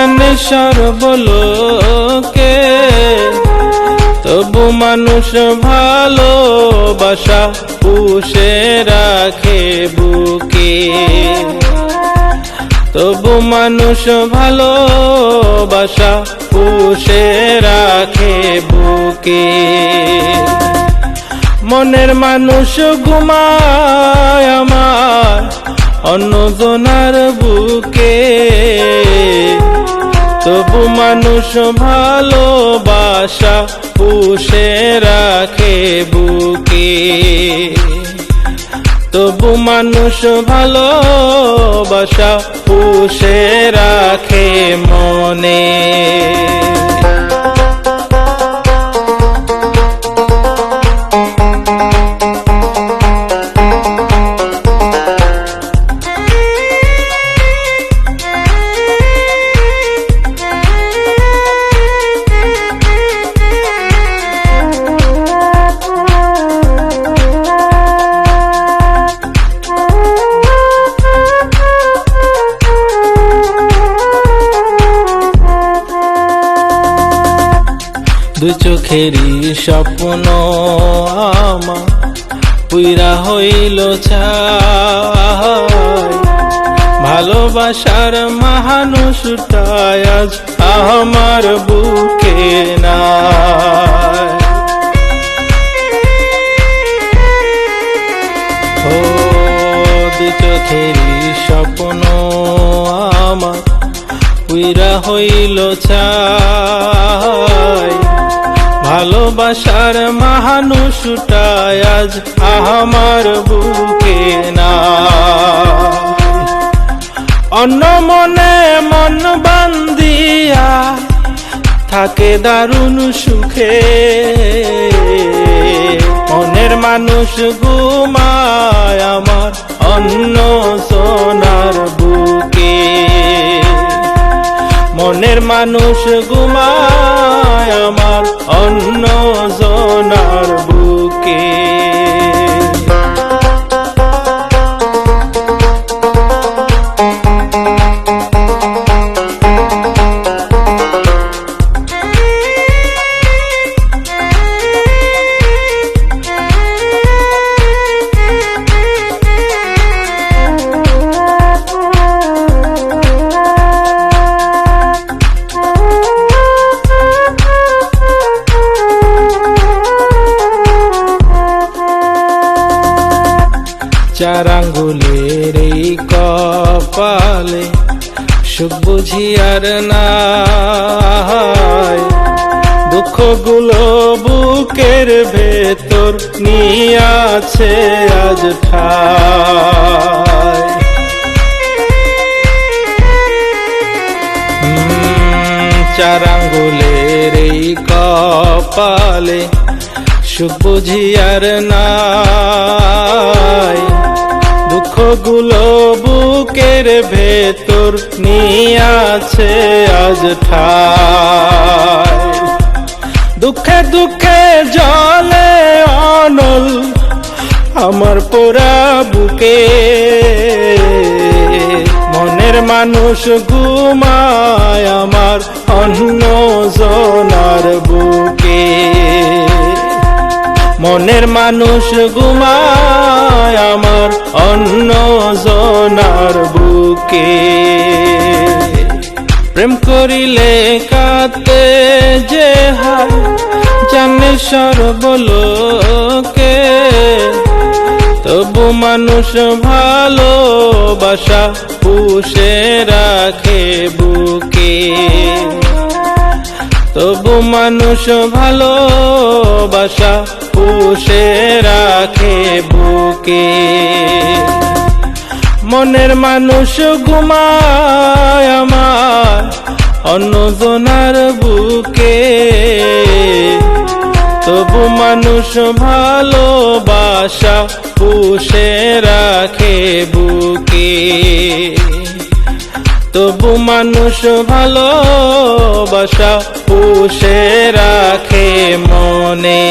জানে সর্বলোকে, তবু মানুষ ভালোবাসা পুষে রাখে বুকে। তবু মানুষ ভালোবাসা পুষে রাখে বুকে। মনের মানুষ ঘুমায় আমার অন্যজনার বুকে, তবু মানুষ ভালোবাসা পুষে রাখে বুকে। তবু মানুষ ভালোবাসা পুষে রাখে মনে। দুই চোখেরই স্বপ্ন আমার পুইরা হইল ছাই, ভালোবাসার মানুষটা আজ আমার বুকে নাই। ও দুই চোখেরই স্বপ্ন আমার পুইরা হইল ছাই, ভালোবাসার মানুষটা আজ আমার বুকে নাই। অন্য মনে মন বান্ধিয়া থাকে দারুণ সুখে, মনের মানুষ ঘুমায় আমার অন্য সোনার বুকে। মনের মানুষ ঘুমায় আমার অন্য জনার বুকে। চার আঙ্গুলের এই কপালে সুখ বুঝি আর নাই, দুঃখগুলো বুকের ভেতর নিয়ে আছে আজ ঠাই। চার আঙ্গুলের এই কপালে সুখ বুঝি আর নাই, দুঃখগুলো বুকের ভেতর নিয়ে আছে আজ ঠাই। দুঃখে দুঃখে জলে অনল আমার পোড়া বুকে, মনের মানুষ ঘুমায় আমার অন্য জনার বুকে। মনের মানুষ ঘুমায় আমার অন্য জনার বুকে। প্রেম করিলে কাতে যে হায় জানে সর্বলোকে, তবু মানুষ ভালোবাসা পুষে রাখে বুকে। তবু মানুষ ভালোবাসা পুষে রাখে বুকে। মনের মানুষ ঘুমায় আমার অন্য জনার বুকে, তবু মানুষ ভালোবাসা পুষে রাখে বুকে। তবু মানুষ ভালোবাসা পুষে রাখে মনে।